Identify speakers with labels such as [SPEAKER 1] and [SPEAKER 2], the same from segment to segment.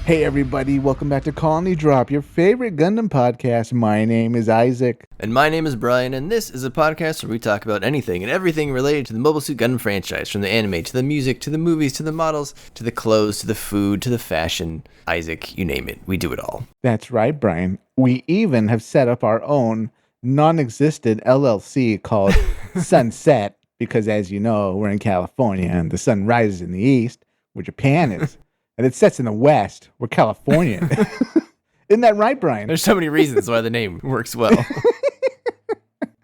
[SPEAKER 1] Hey everybody, welcome back to Colony Drop, your favorite Gundam podcast. My name is Isaac.
[SPEAKER 2] And my name is Brian, and this is a podcast where we talk about anything and everything related to the Mobile Suit Gundam franchise, from the anime, to the music, to the movies, to the models, to the clothes, to the food, to the fashion. Isaac, you name it, we do it all.
[SPEAKER 1] That's right, Brian. We even have set up our own non-existent LLC called Sunset, because as you know, we're in California and the sun rises in the east, where Japan is, and it sets in the west, where California is. Isn't that right, Brian?
[SPEAKER 2] There's so many reasons why the name works well.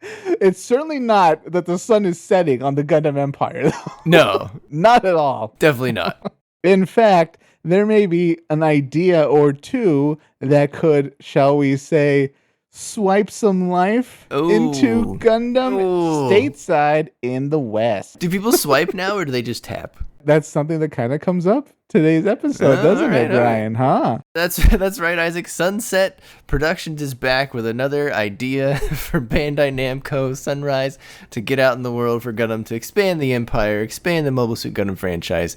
[SPEAKER 1] It's certainly not that the sun is setting on the Gundam Empire, though.
[SPEAKER 2] No.
[SPEAKER 1] Not at all.
[SPEAKER 2] Definitely not.
[SPEAKER 1] In fact, there may be an idea or two that could, shall we say, swipe some life into Gundam stateside in the West.
[SPEAKER 2] Do people swipe now, or do they just tap?
[SPEAKER 1] That's something that kind of comes up today's episode, doesn't it, Brian? Huh?
[SPEAKER 2] That's right, Isaac. Sunset Productions is back with another idea for Bandai Namco Sunrise to get out in the world for Gundam, to expand the empire, expand the Mobile Suit Gundam franchise.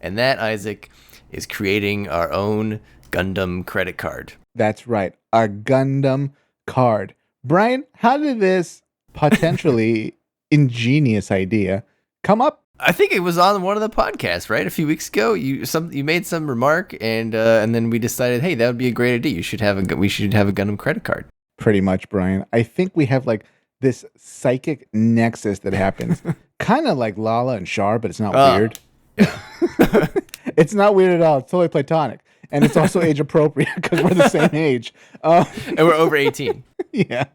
[SPEAKER 2] And that, Isaac, is creating our own Gundam credit card.
[SPEAKER 1] That's right, our Gundam card. Brian, how did this potentially ingenious idea come up?
[SPEAKER 2] I think it was on one of the podcasts, right? A few weeks ago, you made some remark, and then we decided, hey, that would be a great idea. We should have a Gundam credit card. Pretty
[SPEAKER 1] much, Brian. I think we have like this psychic nexus that happens, kind of like Lala and Char, but it's not weird.
[SPEAKER 2] Yeah,
[SPEAKER 1] it's not weird at all. It's totally platonic, and it's also age appropriate because we're the same age,
[SPEAKER 2] and we're over 18.
[SPEAKER 1] Yeah,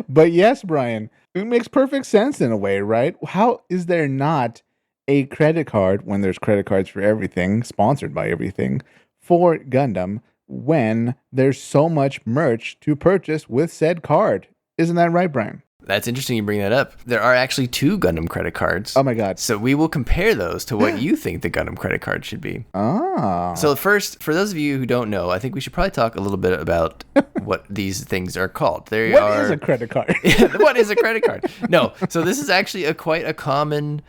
[SPEAKER 1] but yes, Brian. It makes perfect sense in a way, right? How is there not a credit card when there's credit cards for everything, sponsored by everything, for Gundam, when there's so much merch to purchase with said card? Isn't that right, Brian?
[SPEAKER 2] That's interesting you bring that up. There are actually 2 Gundam credit cards.
[SPEAKER 1] Oh my god.
[SPEAKER 2] So we will compare those to what you think the Gundam credit card should be.
[SPEAKER 1] Oh.
[SPEAKER 2] So first, for those of you who don't know, I think we should probably talk a little bit about what these things are called.
[SPEAKER 1] What is a credit card?
[SPEAKER 2] What is a credit card? No. So this is actually quite a common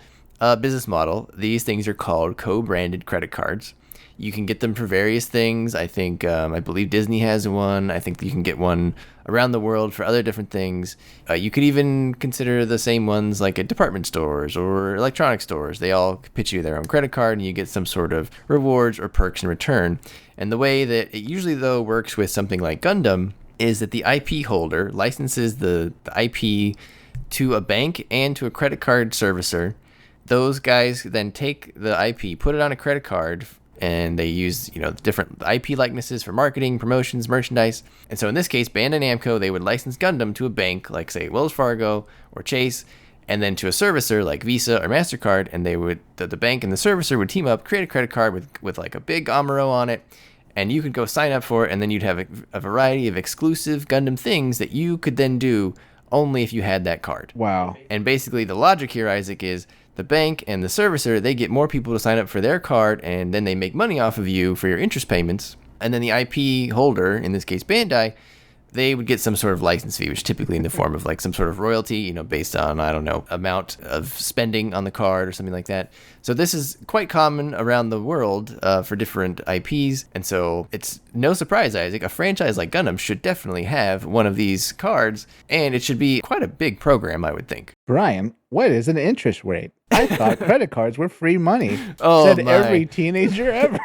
[SPEAKER 2] business model. These things are called co-branded credit cards. You can get them for various things. I think, I believe Disney has one. I think you can get one around the world for other different things. You could even consider the same ones like at department stores or electronic stores. They all pitch you their own credit card, and you get some sort of rewards or perks in return. And the way that it usually, though, works with something like Gundam is that the IP holder licenses the IP to a bank and to a credit card servicer. Those guys then take the IP, put it on a credit card, and they use, different IP likenesses for marketing, promotions, merchandise. And so in this case, Bandai Namco, they would license Gundam to a bank like, say, Wells Fargo or Chase, and then to a servicer like Visa or MasterCard, and they would the bank and the servicer would team up, create a credit card with like a big Amuro on it, and you could go sign up for it, and then you'd have a variety of exclusive Gundam things that you could then do only if you had that card.
[SPEAKER 1] Wow.
[SPEAKER 2] And basically the logic here, Isaac, is the bank and the servicer, they get more people to sign up for their card, and then they make money off of you for your interest payments. And then the IP holder, in this case Bandai, they would get some sort of license fee, which typically in the form of like some sort of royalty, based on, I don't know, amount of spending on the card or something like that. So this is quite common around the world for different IPs. And so it's no surprise, Isaac, a franchise like Gundam should definitely have one of these cards, and it should be quite a big program, I would think.
[SPEAKER 1] Brian, what is an interest rate? I thought credit cards were free money.
[SPEAKER 2] Oh,
[SPEAKER 1] said every teenager ever.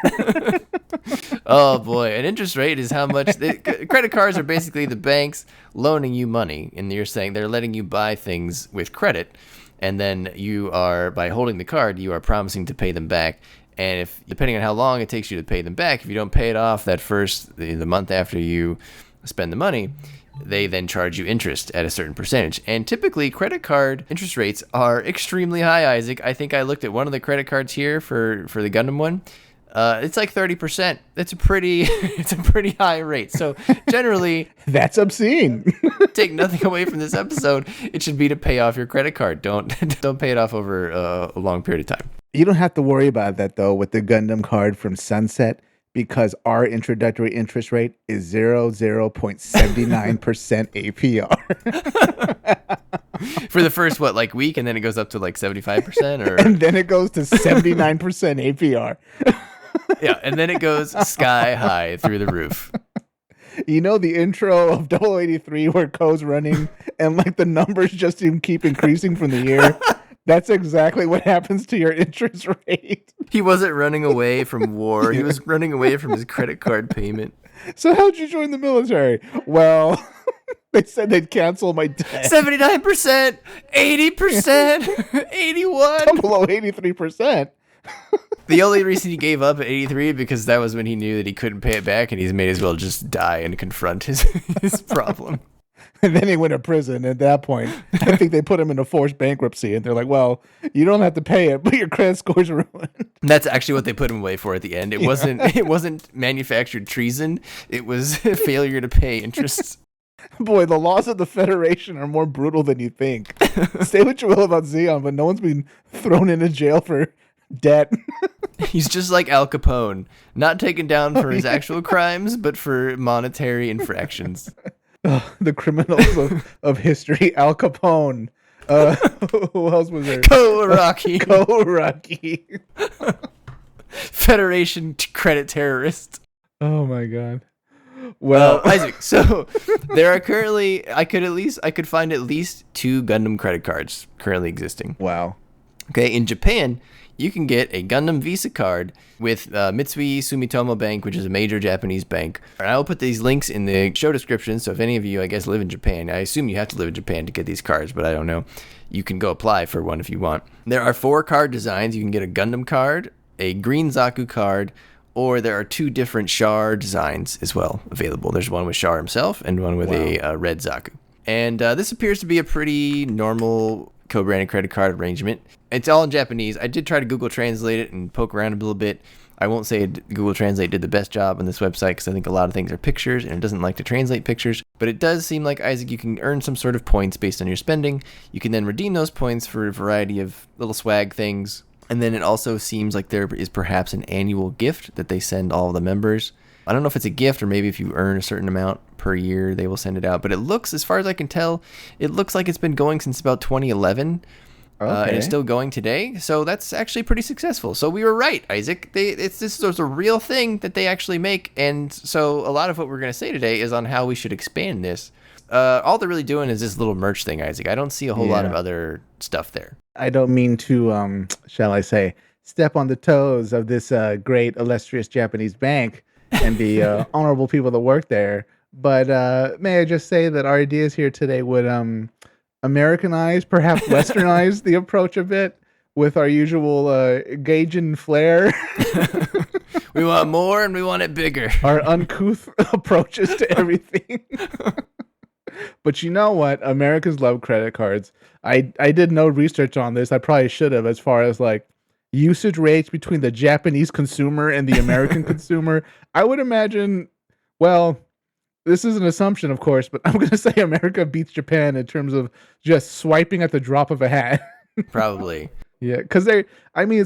[SPEAKER 2] Oh boy, an interest rate is how much credit cards are basically the banks loaning you money, and you're saying they're letting you buy things with credit, and then you are, by holding the card, you are promising to pay them back. And if, depending on how long it takes you to pay them back, if you don't pay it off the month after you spend the money, they then charge you interest at a certain percentage. And typically, credit card interest rates are extremely high, Isaac. I think I looked at one of the credit cards here for the Gundam one. It's like 30%. It's a pretty high rate. So generally,
[SPEAKER 1] that's obscene.
[SPEAKER 2] Take nothing away from this episode. It should be to pay off your credit card. Don't pay it off over a long period of time.
[SPEAKER 1] You don't have to worry about that though with the Gundam card from Sunset, because our introductory interest rate is 0.79% APR.
[SPEAKER 2] For the first, week, and then it goes up to 75%? Or
[SPEAKER 1] and then it goes to 79% APR.
[SPEAKER 2] Yeah, and then it goes sky high through the roof.
[SPEAKER 1] You know the intro of 0083 where Ko's running and like the numbers just keep increasing from the year? That's exactly what happens to your interest rate.
[SPEAKER 2] He wasn't running away from war. He was running away from his credit card payment.
[SPEAKER 1] So how'd you join the military? Well, they said they'd cancel my debt.
[SPEAKER 2] 79%, 80%, 81%.
[SPEAKER 1] Below 83%.
[SPEAKER 2] The only reason he gave up at 83 because that was when he knew that he couldn't pay it back, and he's may as well just die and confront his problem.
[SPEAKER 1] And then he went to prison. At that point, I think they put him into forced bankruptcy, and they're like, "Well, you don't have to pay it, but your credit score's ruined."
[SPEAKER 2] And that's actually what they put him away for at the end. It wasn't manufactured treason. It was failure to pay interest.
[SPEAKER 1] Boy, the laws of the Federation are more brutal than you think. Say what you will about Zeon, but no one's been thrown into jail for debt.
[SPEAKER 2] He's just like Al Capone, not taken down for his actual crimes, but for monetary infractions.
[SPEAKER 1] The criminals of history. Al Capone. Who else was there?
[SPEAKER 2] Go Rocky.
[SPEAKER 1] Go Rocky.
[SPEAKER 2] Federation credit terrorist.
[SPEAKER 1] Oh my god. Well,
[SPEAKER 2] Isaac, so there are currently I could find at least 2 Gundam credit cards currently existing.
[SPEAKER 1] Wow.
[SPEAKER 2] Okay, in Japan, you can get a Gundam Visa card with Mitsui Sumitomo Bank, which is a major Japanese bank. And I will put these links in the show description, so if any of you, I guess, live in Japan, I assume you have to live in Japan to get these cards, but I don't know. You can go apply for one if you want. There are 4 card designs. You can get a Gundam card, a green Zaku card, or there are 2 different Char designs as well available. There's one with Char himself and one with a red Zaku. And this appears to be a pretty normal co-branded credit card arrangement. It's all in Japanese. I did try to Google Translate it and poke around a little bit. I won't say Google Translate did the best job on this website because I think a lot of things are pictures and it doesn't like to translate pictures. But it does seem like, Isaac, you can earn some sort of points based on your spending. You can then redeem those points for a variety of little swag things. And then it also seems like there is perhaps an annual gift that they send all of the members. I don't know if it's a gift or maybe if you earn a certain amount per year, they will send it out. But it looks, as far as I can tell, it looks like it's been going since about 2011. And it's still going today. So that's actually pretty successful. So we were right, Isaac. This is a real thing that they actually make. And so a lot of what we're going to say today is on how we should expand this. All they're really doing is this little merch thing, Isaac. I don't see a whole lot of other stuff there.
[SPEAKER 1] I don't mean to, shall I say, step on the toes of this great, illustrious Japanese bank and the honorable people that work there. But may I just say that our ideas here today would Americanize, perhaps Westernize the approach a bit with our usual Gaijin flair.
[SPEAKER 2] We want more and we want it bigger.
[SPEAKER 1] Our uncouth approaches to everything. But you know what? Americans love credit cards. I did no research on this. I probably should have, as far as like usage rates between the Japanese consumer and the American consumer. I would imagine, well, this is an assumption, of course, but I'm going to say America beats Japan in terms of just swiping at the drop of a hat.
[SPEAKER 2] Probably.
[SPEAKER 1] Yeah, because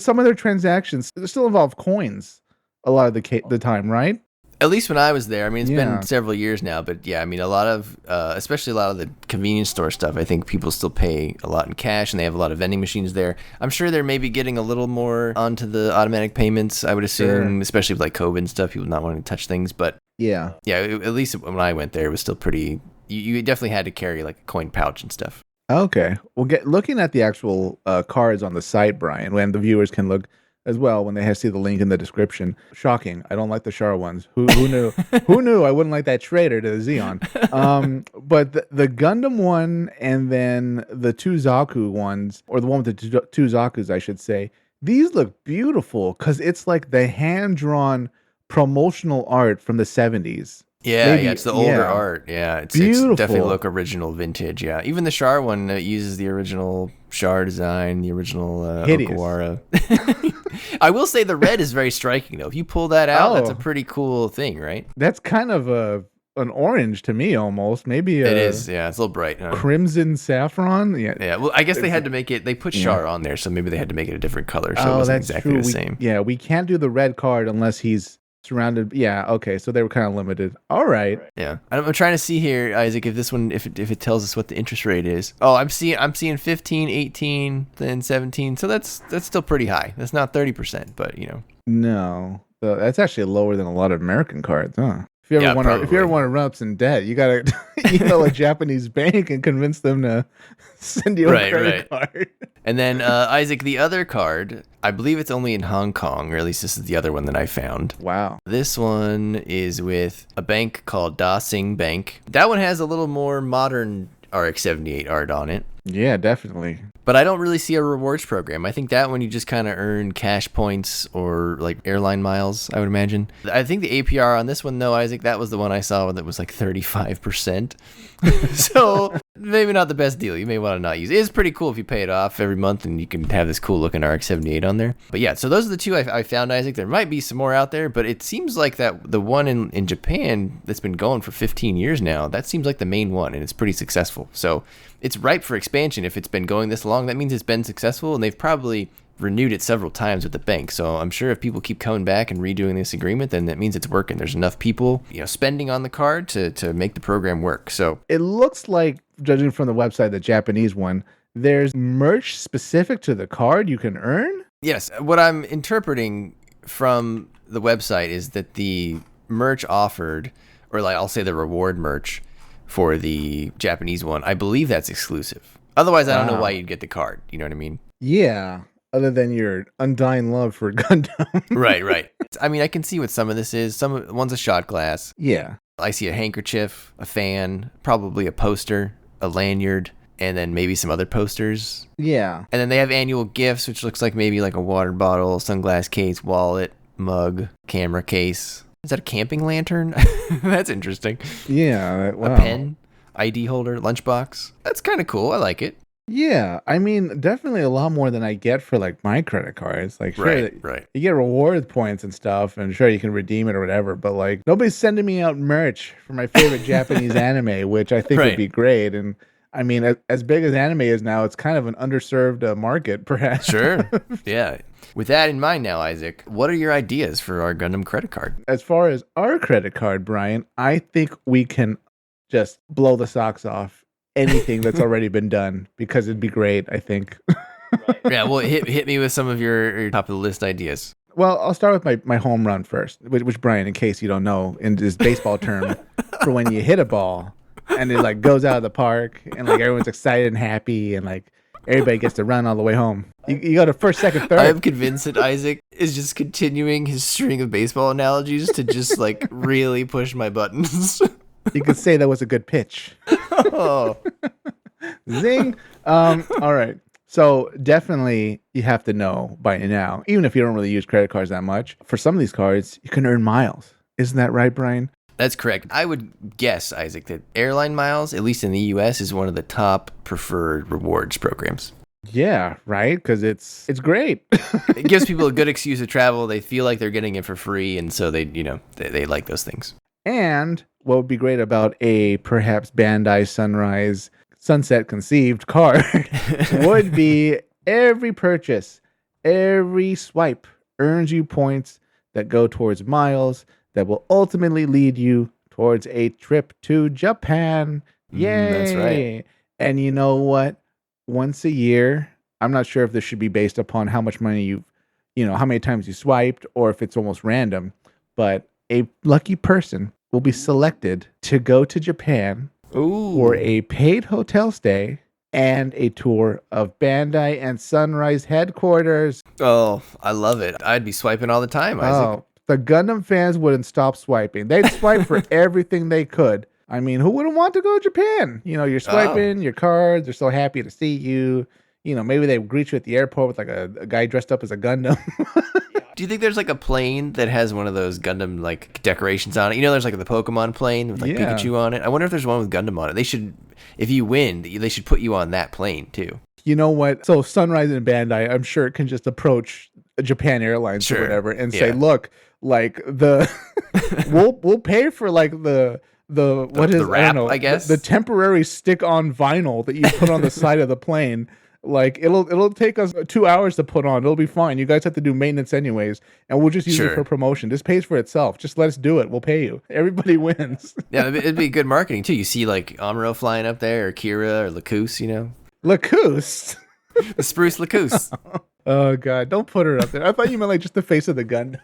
[SPEAKER 1] some of their transactions still involve coins a lot of the time, right?
[SPEAKER 2] At least when I was there. I mean, it's been several years now, but yeah, I mean, a lot of, especially a lot of the convenience store stuff, I think people still pay a lot in cash and they have a lot of vending machines there. I'm sure they're maybe getting a little more onto the automatic payments, I would assume, especially with like COVID and stuff, people not wanting to touch things. But yeah, at least when I went there, it was still pretty, you definitely had to carry like a coin pouch and stuff.
[SPEAKER 1] Okay. Well, looking at the actual cards on the site, Brian, when the viewers can look as well when they see the link in the description. Shocking. I don't like the Char ones. Who knew? Who knew I wouldn't like that traitor to the Xeon? But the Gundam one and then the 2 Zaku ones, or the one with the 2 Zakus, I should say, these look beautiful because it's like the hand-drawn promotional art from the 70s.
[SPEAKER 2] Yeah, it's the older art. Yeah, it's definitely look original, vintage. Yeah, even the Char one uses the original Char design, the original Okawara. I will say the red is very striking, though. If you pull that out, that's a pretty cool thing, right?
[SPEAKER 1] That's kind of an orange to me, almost. Maybe
[SPEAKER 2] it is. Yeah, it's a little bright. Huh?
[SPEAKER 1] Crimson saffron.
[SPEAKER 2] Yeah. Well, I guess they had to make it. They put Char on there, so maybe they had to make it a different color, so it wasn't exactly the same.
[SPEAKER 1] We can't do the red card unless he's surrounded. Yeah, okay, so they were kind of limited. All right.
[SPEAKER 2] Yeah, I'm trying to see here, Isaac, if this one, if it tells us what the interest rate is. Oh, I'm seeing 15, 18, then 17. So that's still pretty high. That's not 30%, but you know.
[SPEAKER 1] No, So that's actually lower than a lot of American cards, huh? If you ever
[SPEAKER 2] Yeah,
[SPEAKER 1] want to, if you ever
[SPEAKER 2] probably.
[SPEAKER 1] want to run up some debt, you gotta email a Japanese bank and convince them to send you a
[SPEAKER 2] Right,
[SPEAKER 1] credit
[SPEAKER 2] right.
[SPEAKER 1] card.
[SPEAKER 2] And then Isaac, the other card, I believe it's only in Hong Kong, or at least this is the other one that I found.
[SPEAKER 1] Wow.
[SPEAKER 2] This one is with a bank called Da Sing Bank. That one has a little more modern RX-78 art on it.
[SPEAKER 1] Yeah, definitely.
[SPEAKER 2] But I don't really see a rewards program. I think that one you just kind of earn cash points or like airline miles, I would imagine. I think the APR on this one, though, Isaac, that was the one I saw that was like 35%. So maybe not the best deal. You may want to not use it. It's pretty cool if you pay it off every month and you can have this cool looking RX-78 on there. But yeah, so those are the two I found, Isaac. There might be some more out there, but it seems like that the one in Japan that's been going for 15 years now, that seems like the main one, and it's pretty successful. So it's ripe for expansion. If it's been going this long, that means it's been successful, and they've probably renewed it several times with the bank. So I'm sure if people keep coming back and redoing this agreement, then that means it's working. There's enough people, spending on the card to make the program work. So
[SPEAKER 1] It looks like, judging from the website, the Japanese one, there's merch specific to the card you can earn.
[SPEAKER 2] yes, what I'm interpreting from the website is that the merch offered, or like I'll say the reward merch for the Japanese one, I believe that's exclusive. Otherwise, I don't know
[SPEAKER 1] Wow.
[SPEAKER 2] why you'd get the card. You know what I mean?
[SPEAKER 1] Yeah. Other than your undying love for Gundam.
[SPEAKER 2] Right, right. I mean, I can see what some of this is. One's a shot glass.
[SPEAKER 1] Yeah.
[SPEAKER 2] I see a handkerchief, a fan, probably a poster, a lanyard, and then maybe some other posters.
[SPEAKER 1] Yeah.
[SPEAKER 2] And then they have annual gifts, which looks like maybe like a water bottle, sunglass case, wallet, mug, camera case. Is that a camping lantern? That's interesting.
[SPEAKER 1] Yeah. Wow.
[SPEAKER 2] A pen, ID holder, lunchbox. That's kind of cool. I like it.
[SPEAKER 1] Yeah. I mean, definitely a lot more than I get for like my credit cards. Like, sure,
[SPEAKER 2] Right.
[SPEAKER 1] you get reward points and stuff, and sure, you can redeem it or whatever, but like, nobody's sending me out merch for my favorite Japanese anime, which I think would
[SPEAKER 2] Right.
[SPEAKER 1] be great. And I mean, as big as anime is now, it's kind of an underserved market, perhaps.
[SPEAKER 2] Sure. Yeah. With that in mind now, Isaac, what are your ideas for our Gundam credit card?
[SPEAKER 1] As far as our credit card, Brian, I think we can just blow the socks off anything that's already been done because it'd be great, I think.
[SPEAKER 2] Yeah, well, hit me with some of your top of the list ideas.
[SPEAKER 1] Well, I'll start with my home run first, which Brian, in case you don't know, in this baseball term, for when you hit a ball and it like goes out of the park and like everyone's excited and happy and like everybody gets to run all the way home. You go to first, second, third.
[SPEAKER 2] I'm convinced that Isaac is just continuing his string of baseball analogies to just like really push my buttons.
[SPEAKER 1] You could say that was a good pitch.
[SPEAKER 2] Oh,
[SPEAKER 1] Zing. All right. So definitely you have to know by now, even if you don't really use credit cards that much, for some of these cards, you can earn miles. Isn't that right, Brian?
[SPEAKER 2] that's correct. I would guess, Isaac, that airline miles, at least in the US, is one of the top preferred rewards programs.
[SPEAKER 1] Yeah, right? Because it's great.
[SPEAKER 2] It gives people a good excuse to travel. They feel like they're getting it for free, and so they like those things.
[SPEAKER 1] And what would be great about a perhaps Bandai Sunrise Sunset conceived card would be every purchase, every swipe earns you points that go towards miles that will ultimately lead you towards a trip to Japan. Yay!
[SPEAKER 2] That's right.
[SPEAKER 1] And you know what? Once a year, I'm not sure if this should be based upon how much money how many times you swiped or if it's almost random, but a lucky person will be selected to go to Japan
[SPEAKER 2] Ooh.
[SPEAKER 1] for a paid hotel stay and a tour of Bandai and Sunrise headquarters.
[SPEAKER 2] Oh, I love it. I'd be swiping all the time, Isaac.
[SPEAKER 1] Oh, the Gundam fans wouldn't stop swiping. They'd swipe for everything they could. I mean, who wouldn't want to go to Japan? You're swiping your cards. They're so happy to see you. Maybe they greet you at the airport with like a guy dressed up as a Gundam.
[SPEAKER 2] Do you think there's like a plane that has one of those Gundam like decorations on it? There's like the Pokemon plane with like
[SPEAKER 1] Yeah.
[SPEAKER 2] Pikachu on it. I wonder if there's one with Gundam on it. They should, if you win, they should put you on that plane too.
[SPEAKER 1] You know what? So Sunrise and Bandai, I'm sure it can just approach Japan Airlines or
[SPEAKER 2] Sure.
[SPEAKER 1] whatever and say,
[SPEAKER 2] Yeah.
[SPEAKER 1] look, like we'll pay for like the what is
[SPEAKER 2] the wrap,
[SPEAKER 1] I don't know,
[SPEAKER 2] I guess?
[SPEAKER 1] the temporary stick on vinyl that you put on the side of the plane. Like it'll take us 2 hours to put on. It'll be fine. You guys have to do maintenance anyways, and we'll just use it
[SPEAKER 2] Sure.
[SPEAKER 1] for promotion. This pays for itself. Just let us do it. We'll pay you. Everybody wins.
[SPEAKER 2] Yeah, it'd be good marketing too. You see like Amuro flying up there, or Kira, or Lacuse,
[SPEAKER 1] Lacoste.
[SPEAKER 2] the spruce Lacuse.
[SPEAKER 1] Oh god, don't put her up there. I thought you meant like just the face of the gun.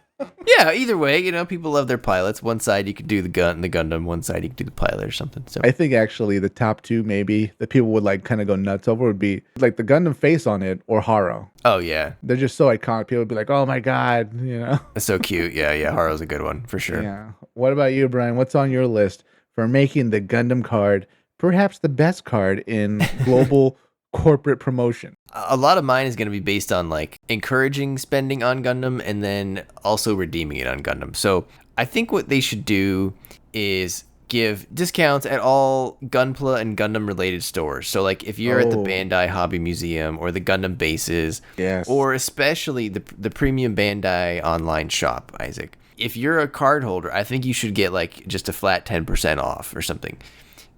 [SPEAKER 2] Yeah, either way, people love their pilots. One side you could do the Gundam, one side you could do the pilot or something. So
[SPEAKER 1] I think actually the top two maybe that people would like kind of go nuts over would be like the Gundam face on it or Haro.
[SPEAKER 2] oh yeah,
[SPEAKER 1] They're just so iconic. People would be like, "Oh my god," you know.
[SPEAKER 2] that's so cute. Yeah, yeah, Haro's a good one for sure.
[SPEAKER 1] Yeah. What about you, Brian? What's on your list for making the Gundam card perhaps the best card in global corporate promotion?
[SPEAKER 2] A lot of mine is going to be based on like encouraging spending on Gundam and then also redeeming it on Gundam. So I think what they should do is give discounts at all Gunpla and Gundam related stores. So like if you're at the
[SPEAKER 1] Oh,
[SPEAKER 2] Bandai Hobby Museum or the Gundam bases,
[SPEAKER 1] yes.
[SPEAKER 2] or especially the premium Bandai online shop, Isaac. If you're a card holder, I think you should get like just a flat 10% off or something.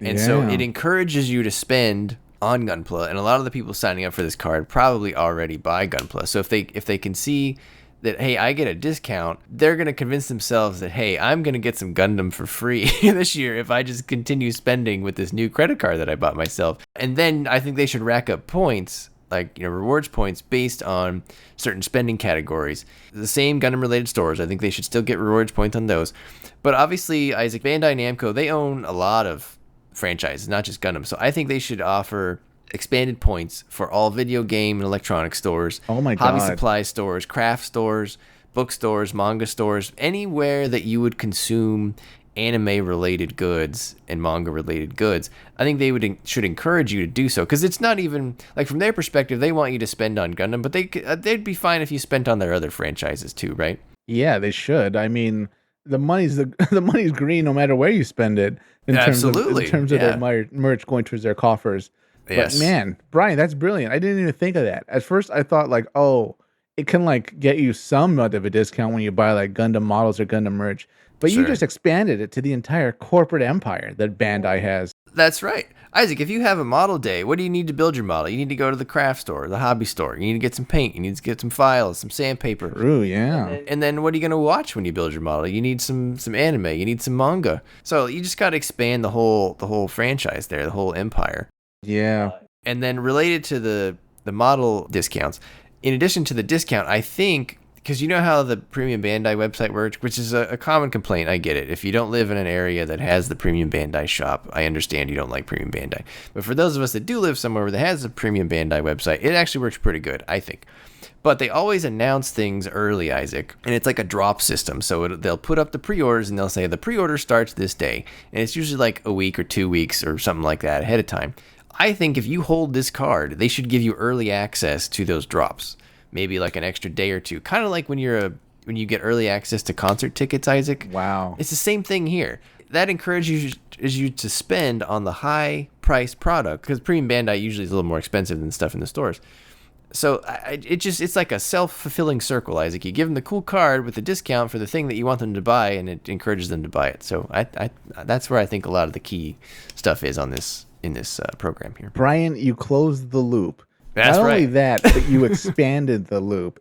[SPEAKER 2] And so
[SPEAKER 1] Yeah.
[SPEAKER 2] it encourages you to spend on Gunpla, and a lot of the people signing up for this card probably already buy Gunpla. So if they can see that, hey, I get a discount, they're gonna convince themselves that, hey, I'm gonna get some Gundam for free this year if I just continue spending with this new credit card that I bought myself. And then I think they should rack up points, like rewards points based on certain spending categories. The same Gundam related stores, I think they should still get rewards points on those. But obviously, Isaac, Bandai Namco, they own a lot of franchises, not just Gundam. So I think they should offer expanded points for all video game and electronic stores,
[SPEAKER 1] Oh my
[SPEAKER 2] hobby
[SPEAKER 1] god.
[SPEAKER 2] supply stores, craft stores, bookstores, manga stores, anywhere that you would consume anime related goods and manga related goods. I think they should encourage you to do so, because it's not even like, from their perspective, they want you to spend on Gundam, but they'd be fine if you spent on their other franchises too, right?
[SPEAKER 1] Yeah, they should. I mean, the money's green no matter where you spend it
[SPEAKER 2] Absolutely,
[SPEAKER 1] in terms of their
[SPEAKER 2] yeah.
[SPEAKER 1] merch going towards their coffers. But
[SPEAKER 2] Yes.
[SPEAKER 1] man, Brian, that's brilliant. I didn't even think of that. At first, I thought like, oh, it can like get you somewhat of a discount when you buy like Gundam models or Gundam merch. But you
[SPEAKER 2] Sure.
[SPEAKER 1] just expanded it to the entire corporate empire that Bandai has.
[SPEAKER 2] That's right. Isaac, if you have a model day, what do you need to build your model? You need to go to the craft store, the hobby store. You need to get some paint. You need to get some files, some sandpaper.
[SPEAKER 1] True, yeah.
[SPEAKER 2] And then what are you going to watch when you build your model? You need some anime. You need some manga. So you just got to expand the whole franchise there, the whole empire.
[SPEAKER 1] Yeah.
[SPEAKER 2] And then related to the model discounts, in addition to the discount, I think, because you know how the premium Bandai website works, which is a common complaint. I get it. If you don't live in an area that has the premium Bandai shop, I understand you don't like premium Bandai. But for those of us that do live somewhere that has a premium Bandai website, it actually works pretty good, I think. But they always announce things early, Isaac, and it's like a drop system. So they'll put up the pre-orders and they'll say the pre-order starts this day, and it's usually like a week or 2 weeks or something like that ahead of time. I think if you hold this card, they should give you early access to those drops. Maybe like an extra day or two, kind of like when you get early access to concert tickets, Isaac.
[SPEAKER 1] Wow.
[SPEAKER 2] It's the same thing here. That encourages you to spend on the high priced product, because premium Bandai usually is a little more expensive than stuff in the stores. So it's like a self-fulfilling circle, Isaac. You give them the cool card with the discount for the thing that you want them to buy, and it encourages them to buy it. So I that's where I think a lot of the key stuff is on this in this program here.
[SPEAKER 1] Brian, you closed the loop.
[SPEAKER 2] That's
[SPEAKER 1] Not only
[SPEAKER 2] right.
[SPEAKER 1] that, but you expanded the loop.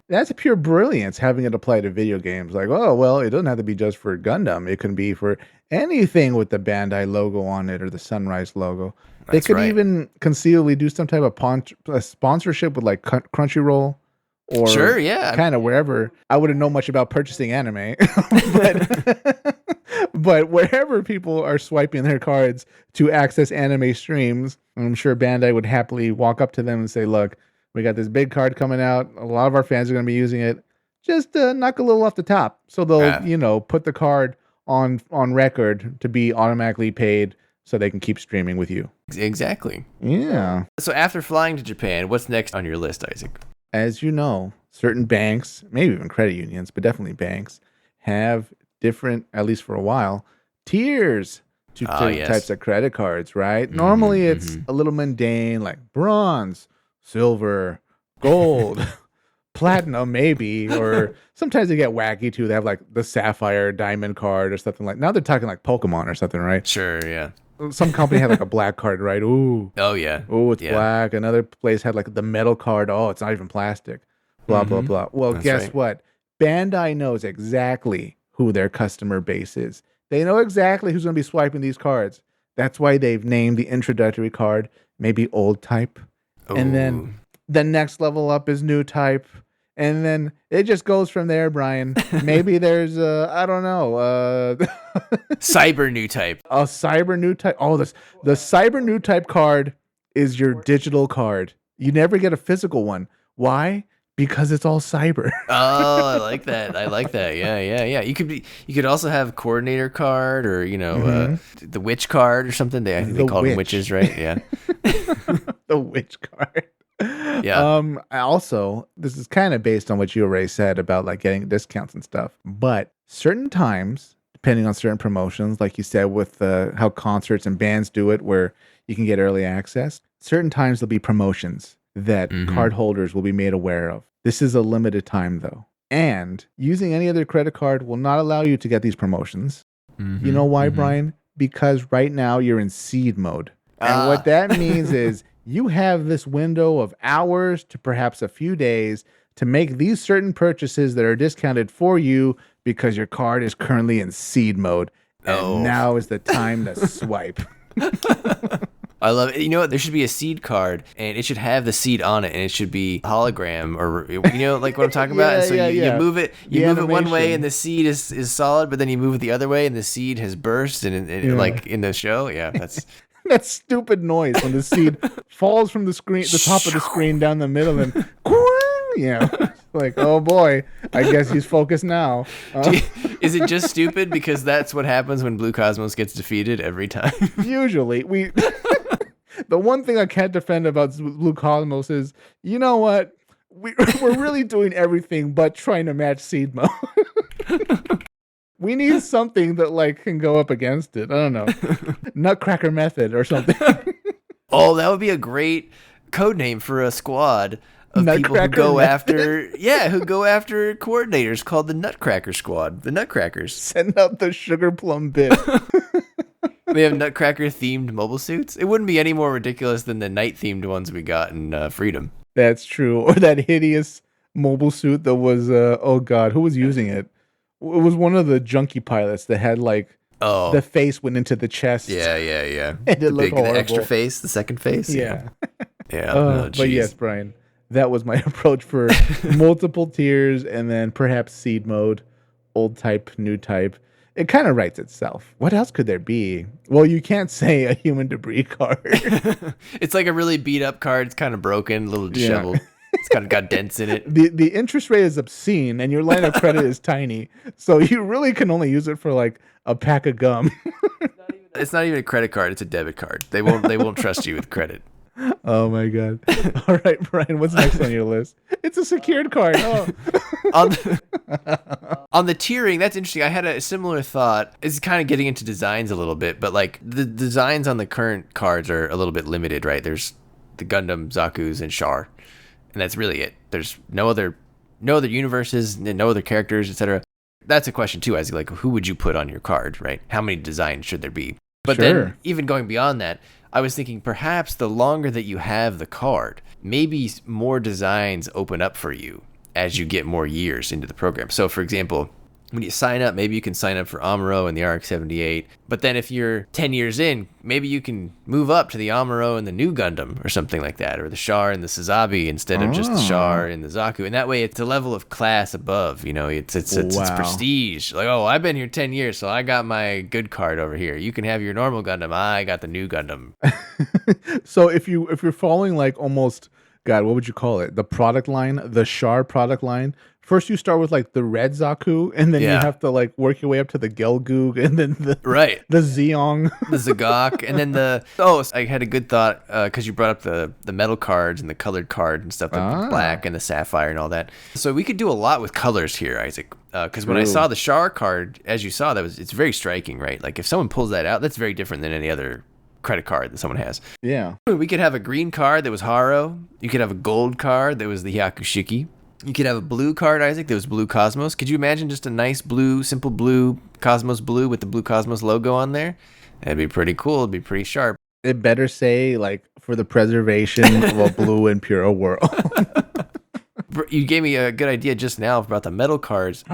[SPEAKER 1] That's pure brilliance having it apply to video games. Like, oh well, it doesn't have to be just for Gundam. It can be for anything with the Bandai logo on it or the Sunrise logo. They
[SPEAKER 2] That's
[SPEAKER 1] could
[SPEAKER 2] right.
[SPEAKER 1] even conceivably do some type of sponsorship with like Crunchyroll or
[SPEAKER 2] Sure, yeah.
[SPEAKER 1] kind of wherever. I wouldn't know much about purchasing anime, but but wherever people are swiping their cards to access anime streams, I'm sure Bandai would happily walk up to them and say, "Look, we got this big card coming out. A lot of our fans are going to be using it. Just knock a little off the top." So they'll, put the card on record to be automatically paid so they can keep streaming with you.
[SPEAKER 2] Exactly.
[SPEAKER 1] Yeah.
[SPEAKER 2] So after flying to Japan, what's next on your list, Isaac?
[SPEAKER 1] As you know, certain banks, maybe even credit unions, but definitely banks, have different, at least for a while, tiers to certain
[SPEAKER 2] Yes.
[SPEAKER 1] types of credit cards, right? Normally it's a little mundane, like bronze, silver, gold, platinum, maybe, or sometimes they get wacky too. They have like the sapphire diamond card or something like. Now they're talking like Pokemon or something, right?
[SPEAKER 2] Sure, yeah.
[SPEAKER 1] Some company had like a black card, right? Ooh.
[SPEAKER 2] Oh, yeah.
[SPEAKER 1] Oh, it's
[SPEAKER 2] Yeah.
[SPEAKER 1] black. Another place had like the metal card. Oh, it's not even plastic. Blah, blah, blah. Well,
[SPEAKER 2] That's
[SPEAKER 1] guess
[SPEAKER 2] right.
[SPEAKER 1] what? Bandai knows exactly who their customer base is. They know exactly who's going to be swiping these cards. That's why they've named the introductory card maybe old type. And then the next level up is new type. And then it just goes from there, Brian. Maybe there's I don't know,
[SPEAKER 2] Cyber new type.
[SPEAKER 1] a cyber new type. Oh, this the cyber new type card is your digital card. You never get a physical one. Why? Because it's all cyber.
[SPEAKER 2] Oh, I like that. I like that. Yeah, yeah, yeah. You could also have coordinator card or the witch card or something. I think they
[SPEAKER 1] The
[SPEAKER 2] call them
[SPEAKER 1] witch.
[SPEAKER 2] witches, right? Yeah.
[SPEAKER 1] The witch card.
[SPEAKER 2] Yeah.
[SPEAKER 1] Also, this is kind of based on what you already said about like getting discounts and stuff. But certain times, depending on certain promotions, like you said with how concerts and bands do it, where you can get early access. Certain times there'll be promotions that card holders will be made aware of. This is a limited time though. And using any other credit card will not allow you to get these promotions. You know why, Brian? Because right now you're in seed mode. And what that means is you have this window of hours to perhaps a few days to make these certain purchases that are discounted for you because your card is currently in seed mode. And now is the time to swipe.
[SPEAKER 2] I love it. You know what? There should be a seed card, and it should have the seed on it, and it should be hologram, or like what I'm talking about. And so you move it, move it one way, and the seed is solid, but then you move it the other way, and the seed has burst, and like in the show, yeah, that's
[SPEAKER 1] that stupid noise when the seed falls from the screen, the top of the screen down the middle, and like, oh boy, I guess he's focused now.
[SPEAKER 2] Is it just stupid because that's what happens when Blue Cosmos gets defeated every time?
[SPEAKER 1] Usually, the one thing I can't defend about Blue Cosmos is, you know what? We're really doing everything but trying to match seed mode. We need something that like can go up against it. I don't know, Nutcracker method or something.
[SPEAKER 2] Oh, that would be a great code name for a squad of people who
[SPEAKER 1] Nutcracker
[SPEAKER 2] go
[SPEAKER 1] method?
[SPEAKER 2] who go after coordinators called the Nutcracker Squad, the Nutcrackers.
[SPEAKER 1] Send out the sugar plum bit.
[SPEAKER 2] They have Nutcracker themed mobile suits. It wouldn't be any more ridiculous than the night themed ones we got in Freedom.
[SPEAKER 1] That's true. Or that hideous mobile suit that was, oh God, who was using it? It was one of the junkie pilots that had like, the face went into the chest.
[SPEAKER 2] Yeah.
[SPEAKER 1] And it looked horrible.
[SPEAKER 2] The extra face, the second face.
[SPEAKER 1] Yeah.
[SPEAKER 2] Yeah.
[SPEAKER 1] But yes, Brian, that was my approach for multiple tiers and then perhaps seed mode, old type, new type. It kind of writes itself. What else could there be? Well, you can't say a human debris card.
[SPEAKER 2] It's like a really beat up card. It's kind of broken, a little disheveled. It's kind of got dents in it.
[SPEAKER 1] The interest rate is obscene and your line of credit is tiny. So you really can only use it for like a pack of gum.
[SPEAKER 2] It's not even a credit card. It's a debit card. They won't trust you with credit.
[SPEAKER 1] Oh my God. All right, Brian, what's next on your list? It's a secured card. Oh.
[SPEAKER 2] On the tiering, that's interesting. I had a similar thought. It's kind of getting into designs a little bit, but like the designs on the current cards are a little bit limited, right? There's the Gundam, Zaku's, and Char, and that's really it. There's no other universes, no other characters, etc. That's a question too, as like who would you put on your card, right? How many designs should there be? But then even going beyond that, I was thinking perhaps the longer that you have the card, maybe more designs open up for you as you get more years into the program. So for example, when you sign up, maybe you can sign up for Amuro and the RX-78. But then if you're 10 years in, maybe you can move up to the Amuro and the new Gundam or something like that, or the Char and the Suzabi instead of just the Char and the Zaku. And that way it's a level of class above, it's prestige. Like, oh, I've been here 10 years, so I got my good card over here. You can have your normal Gundam. I got the new Gundam.
[SPEAKER 1] So if you're following like almost, God, what would you call it? The product line, the Char product line. First, you start with like the red Zaku, and then you have to like work your way up to the Gelgoog, and then the Zeong,
[SPEAKER 2] the Zagok, and then I had a good thought because you brought up the metal cards and the colored card and stuff, like the black and the sapphire and all that. So we could do a lot with colors here, Isaac. Because when I saw the Char card, as you saw, it's very striking, right? Like if someone pulls that out, that's very different than any other credit card that someone has.
[SPEAKER 1] Yeah.
[SPEAKER 2] We could have a green card that was Haro. You could have a gold card that was the Hyakushiki. You could have a blue card, Isaac, that was Blue Cosmos. Could you imagine just a nice blue, simple blue, Cosmos blue with the Blue Cosmos logo on there? That'd be pretty cool. It'd be pretty sharp.
[SPEAKER 1] It better say, like, for the preservation of a blue and pure world.
[SPEAKER 2] You gave me a good idea just now about the metal cards.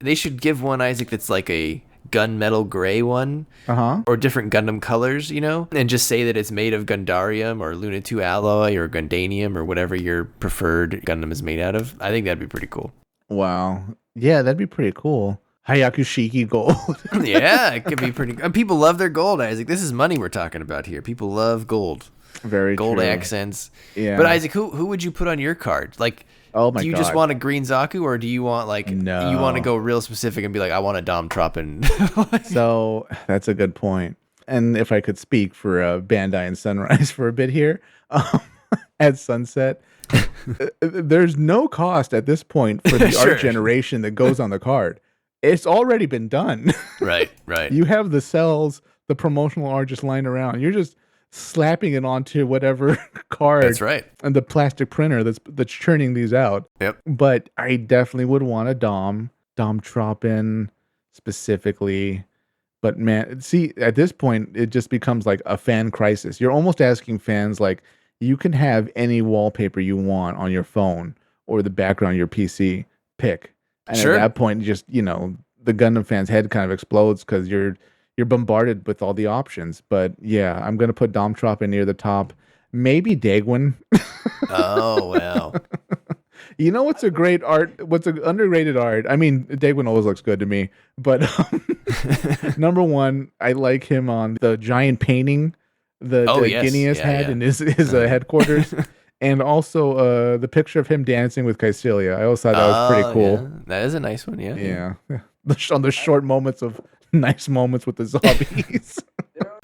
[SPEAKER 2] They should give one, Isaac, that's like a gunmetal gray one,
[SPEAKER 1] Uh-huh.
[SPEAKER 2] or different Gundam colors, and just say that it's made of Gundarium or Luna 2 alloy or Gundanium or whatever your preferred Gundam is made out of. I think that'd be pretty cool.
[SPEAKER 1] Wow. Yeah, that'd be pretty cool. Hayakushiki gold.
[SPEAKER 2] Yeah, it could be pretty. People love their gold, Isaac. This is money we're talking about here. People love gold.
[SPEAKER 1] Very
[SPEAKER 2] Gold
[SPEAKER 1] true.
[SPEAKER 2] accents.
[SPEAKER 1] Yeah.
[SPEAKER 2] But Isaac, who would you put on your card? Like,
[SPEAKER 1] Oh my
[SPEAKER 2] do you
[SPEAKER 1] God.
[SPEAKER 2] just want a green Zaku, or do you want
[SPEAKER 1] No.
[SPEAKER 2] you want to go real specific and be like, I want a Dom Troppin?
[SPEAKER 1] So that's a good point. And if I could speak for Bandai and Sunrise for a bit here, at Sunset, there's no cost at this point for the
[SPEAKER 2] Sure.
[SPEAKER 1] art generation that goes on the card. It's already been done.
[SPEAKER 2] Right.
[SPEAKER 1] You have the cells, the promotional art just lying around. You're just slapping it onto whatever card.
[SPEAKER 2] That's right.
[SPEAKER 1] And the plastic printer that's churning these out.
[SPEAKER 2] Yep.
[SPEAKER 1] But I definitely would want a Dom Troppin specifically. But man, see, at this point, it just becomes like a fan crisis. You're almost asking fans, like, you can have any wallpaper you want on your phone or the background of your PC. Pick. And
[SPEAKER 2] Sure.
[SPEAKER 1] at that point, just, the Gundam fan's head kind of explodes because you're bombarded with all the options. But yeah, I'm going to put Dom Troppin near the top. Maybe Daegwon.
[SPEAKER 2] Oh, wow.
[SPEAKER 1] You know what's a great art? What's an underrated art? I mean, Daegwon always looks good to me, but number one, I like him on the giant painting the
[SPEAKER 2] Yes.
[SPEAKER 1] Guineas had
[SPEAKER 2] Yeah.
[SPEAKER 1] in his headquarters, and also the picture of him dancing with Caecilia. I always thought that was pretty cool.
[SPEAKER 2] Yeah. That is a nice one, yeah.
[SPEAKER 1] Yeah, on the short moments of nice moments with the zombies.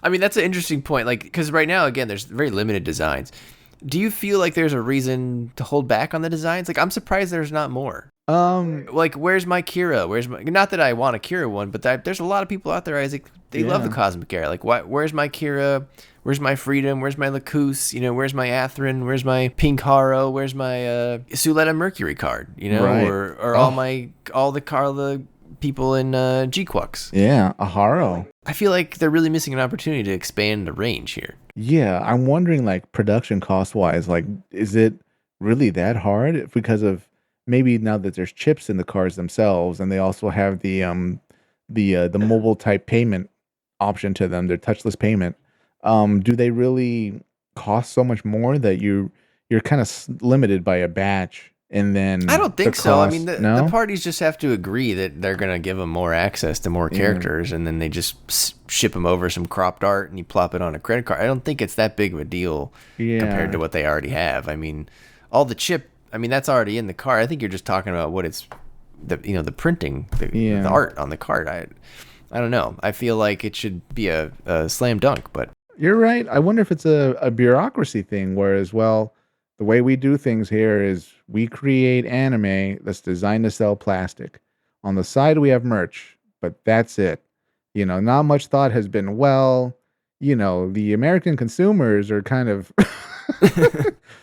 [SPEAKER 2] I mean, that's an interesting point, because right now, again, there's very limited designs. Do you feel like there's a reason to hold back on the designs? I'm surprised there's not more. Where's my Kira? Not that I want a Kira one, but there's a lot of people out there, Isaac, they love the Cosmic Era. Where's my Kira? Where's my Freedom? Where's my Lacus? Where's my Atherin? Where's my Pink Haro? Where's my Suletta Mercury card?
[SPEAKER 1] Right.
[SPEAKER 2] Or all the Carla people in G-Quux.
[SPEAKER 1] Yeah, a Haro.
[SPEAKER 2] I feel like they're really missing an opportunity to expand the range here.
[SPEAKER 1] Yeah, I'm wondering, production cost wise, is it really that hard? Because of maybe now that there's chips in the cars themselves, and they also have the mobile type payment option to them, their touchless payment. Do they really cost so much more that you're kind of limited by a batch? And then
[SPEAKER 2] I don't think so. I mean,
[SPEAKER 1] no?
[SPEAKER 2] the parties just have to agree that they're going to give them more access to more characters, and then they just ship them over some cropped art and you plop it on a credit card. I don't think it's that big of a deal compared to what they already have. I mean, all the chip, that's already in the card. I think you're just talking about what it's, the printing, the art on the card. I don't know. I feel like it should be a slam dunk, but.
[SPEAKER 1] You're right. I wonder if it's a bureaucracy thing, whereas, the way we do things here is we create anime that's designed to sell plastic. On the side, we have merch, but that's it. Not much thought has been, the American consumers are kind of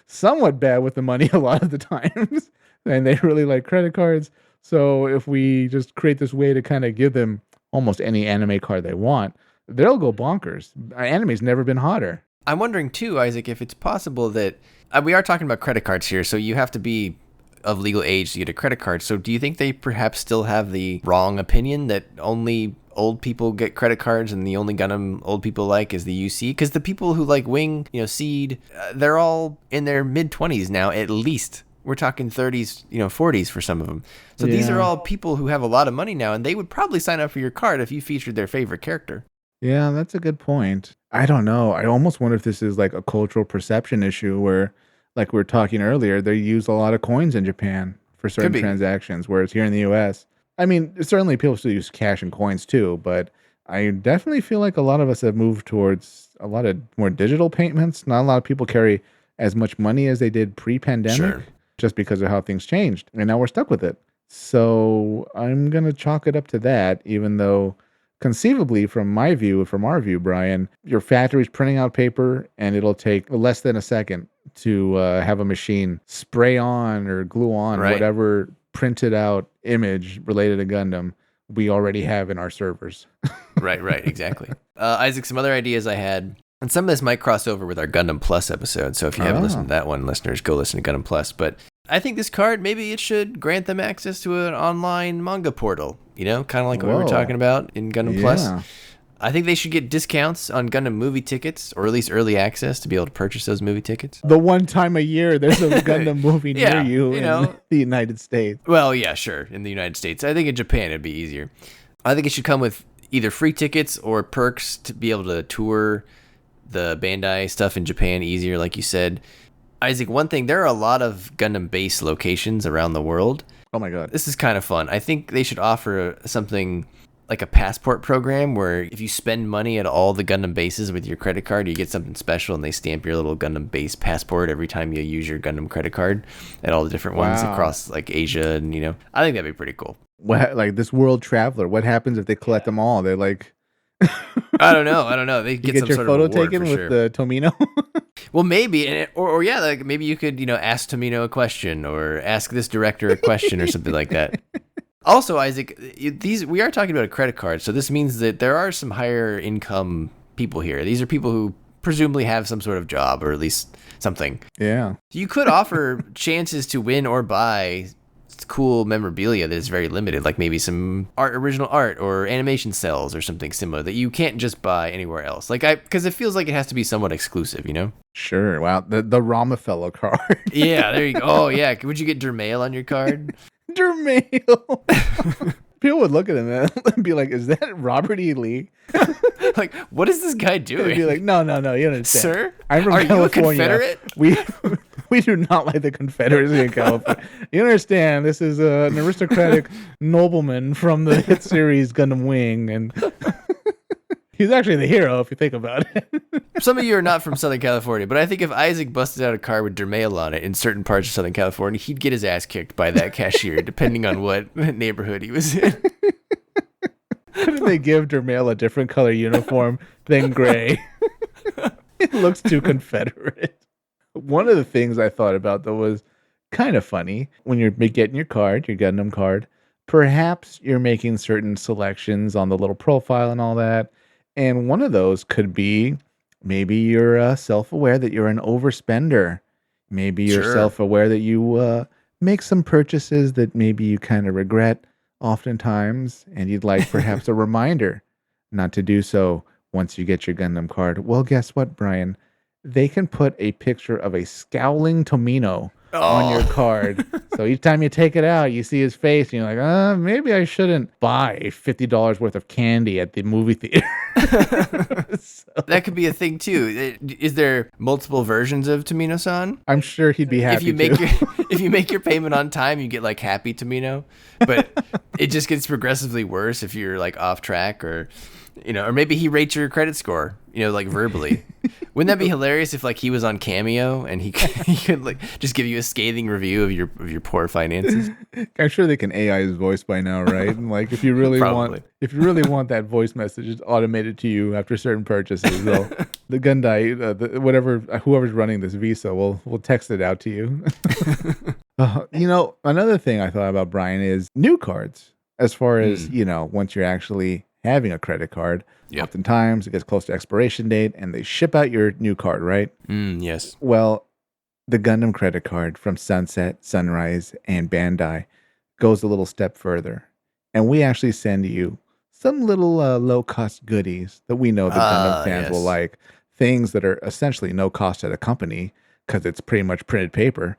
[SPEAKER 1] somewhat bad with the money a lot of the times, and they really like credit cards. So if we just create this way to kind of give them almost any anime card they want, they'll go bonkers. Anime's never been hotter.
[SPEAKER 2] I'm wondering too, Isaac, if it's possible that we are talking about credit cards here, so you have to be of legal age to get a credit card. So do you think they perhaps still have the wrong opinion that only old people get credit cards and the only Gundam old people like is the UC? Because the people who like Wing, Seed, they're all in their mid-20s now, at least. We're talking 30s, 40s for some of them. So these are all people who have a lot of money now, and they would probably sign up for your card if you featured their favorite character.
[SPEAKER 1] Yeah, that's a good point. I don't know. I almost wonder if this is like a cultural perception issue where, like we were talking earlier, they use a lot of coins in Japan for certain transactions, whereas here in the US, certainly people still use cash and coins too, but I definitely feel like a lot of us have moved towards a lot of more digital payments. Not a lot of people carry as much money as they did pre-pandemic just because of how things changed, and now we're stuck with it. So I'm going to chalk it up to that, even though conceivably, from our view, Brian, your factory's printing out paper and it'll take less than a second to have a machine spray on or glue on whatever printed out image related to Gundam we already have in our servers.
[SPEAKER 2] Right, exactly. Isaac, some other ideas I had, and some of this might cross over with our Gundam Plus episode. So if you haven't listened to that one, listeners, go listen to Gundam Plus. But I think this card, maybe it should grant them access to an online manga portal, kind of like what we were
[SPEAKER 1] Whoa.
[SPEAKER 2] talking about in Gundam Plus.
[SPEAKER 1] Yeah.
[SPEAKER 2] I think they should get discounts on Gundam movie tickets, or at least early access to be able to purchase those movie tickets.
[SPEAKER 1] The one time a year there's a Gundam movie near
[SPEAKER 2] Yeah,
[SPEAKER 1] you in the United States.
[SPEAKER 2] Well, yeah, sure, in the United States. I think in Japan it'd be easier. I think it should come with either free tickets or perks to be able to tour the Bandai stuff in Japan easier, like you said. Isaac, one thing, there are a lot of Gundam base locations around the world.
[SPEAKER 1] Oh my god.
[SPEAKER 2] This is kind of fun. I think they should offer something like a passport program where if you spend money at all the Gundam bases with your credit card, you get something special and they stamp your little Gundam base passport every time you use your Gundam credit card at all the different ones across like Asia. And, I think that'd be pretty cool.
[SPEAKER 1] What, like this world traveler, what happens if they collect them all? They're like,
[SPEAKER 2] I don't know. They
[SPEAKER 1] you
[SPEAKER 2] get
[SPEAKER 1] get
[SPEAKER 2] some
[SPEAKER 1] your
[SPEAKER 2] sort
[SPEAKER 1] photo
[SPEAKER 2] of reward
[SPEAKER 1] taken
[SPEAKER 2] for
[SPEAKER 1] with
[SPEAKER 2] sure.
[SPEAKER 1] the Tomino?
[SPEAKER 2] Well, maybe, or yeah, like maybe you could, ask Tomino a question or ask this director a question or something like that. Also, Isaac, we are talking about a credit card, so this means that there are some higher income people here. These are people who presumably have some sort of job or at least something.
[SPEAKER 1] Yeah.
[SPEAKER 2] You could offer chances to win or buy cool memorabilia that is very limited, like maybe some original art or animation cells or something similar that you can't just buy anywhere else. Because it feels like it has to be somewhat exclusive,
[SPEAKER 1] Sure. Wow. The Ramafellow card.
[SPEAKER 2] Yeah, there you go. Oh, yeah. Would you get Dermail on your card?
[SPEAKER 1] Dermail. People would look at him and be like, is that Robert E. Lee?
[SPEAKER 2] Like, what is this guy
[SPEAKER 1] They'd
[SPEAKER 2] doing?
[SPEAKER 1] be like, no, you understand.
[SPEAKER 2] Sir,
[SPEAKER 1] I'm from
[SPEAKER 2] are you a
[SPEAKER 1] California.
[SPEAKER 2] Confederate?
[SPEAKER 1] We do not like the Confederacy in California. You understand, this is an aristocratic nobleman from the hit series Gundam Wing, and he's actually the hero if you think about it.
[SPEAKER 2] Some of you are not from Southern California, but I think if Isaac busted out a car with Dermail on it in certain parts of Southern California, he'd get his ass kicked by that cashier, depending on what neighborhood he was in.
[SPEAKER 1] Couldn't they give Dermail a different color uniform than gray? It looks too Confederate. One of the things I thought about, though, was kind of funny. When you're getting your card, your Gundam card, perhaps you're making certain selections on the little profile and all that. And one of those could be maybe you're self-aware that you're an overspender. Maybe you're
[SPEAKER 2] Sure.
[SPEAKER 1] self-aware that you make some purchases that maybe you kind of regret oftentimes, and you'd like perhaps a reminder not to do so once you get your Gundam card. Well, guess what, Brian? They can put a picture of a scowling Tomino on your card. So each time you take it out, you see his face, and you're like, maybe I shouldn't buy $50 worth of candy at the movie theater.
[SPEAKER 2] That could be a thing too. Is there multiple versions of Tomino-san?
[SPEAKER 1] I'm sure he'd be happy
[SPEAKER 2] If you make your payment on time, you get like happy Tomino, but it just gets progressively worse if you're like off track or maybe he rates your credit score, like verbally. Wouldn't that be hilarious if like he was on Cameo and he could like just give you a scathing review of your poor finances?
[SPEAKER 1] I'm sure they can AI his voice by now, right? And like if you really
[SPEAKER 2] Probably.
[SPEAKER 1] want that voice message automated to you after certain purchases, the Gundai, whoever's running this Visa will text it out to you. Another thing I thought about, Brian, is new cards. As far as once you're actually having a credit card, oftentimes it gets close to expiration date and they ship out your new card, right?
[SPEAKER 2] Yes.
[SPEAKER 1] Well, the Gundam credit card from Sunset, Sunrise, and Bandai goes a little step further. And we actually send you some little low-cost goodies that we know the Gundam fans will like. Things that are essentially no cost to the company because it's pretty much printed paper.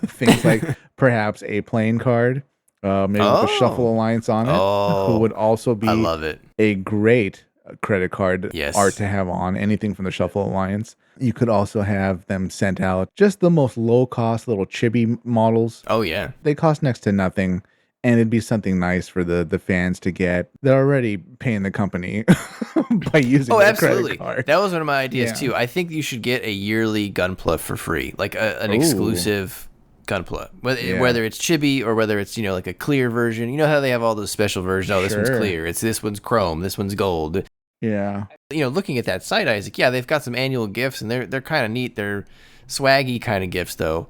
[SPEAKER 1] Things like perhaps a playing card, maybe with a Shuffle Alliance on it, who would also be
[SPEAKER 2] I love it.
[SPEAKER 1] a great credit card
[SPEAKER 2] Yes.
[SPEAKER 1] art to have on anything from the Shuffle Alliance. You could also have them sent out just the most low-cost little chibi models.
[SPEAKER 2] Oh, yeah.
[SPEAKER 1] They cost next to nothing, and it'd be something nice for the fans to get. They're already paying the company by using their
[SPEAKER 2] absolutely.
[SPEAKER 1] credit card.
[SPEAKER 2] That was one of my ideas,
[SPEAKER 1] Yeah.
[SPEAKER 2] too. I think you should get a yearly Gunpla for free, like an exclusive Gunpla, whether it's chibi or whether it's, like a clear version. You know how they have all those special versions? Oh, this one's
[SPEAKER 1] Sure.
[SPEAKER 2] clear. This one's chrome. This one's gold.
[SPEAKER 1] Yeah.
[SPEAKER 2] Looking at that site, Isaac, they've got some annual gifts, and they're kind of neat. They're swaggy kind of gifts, though.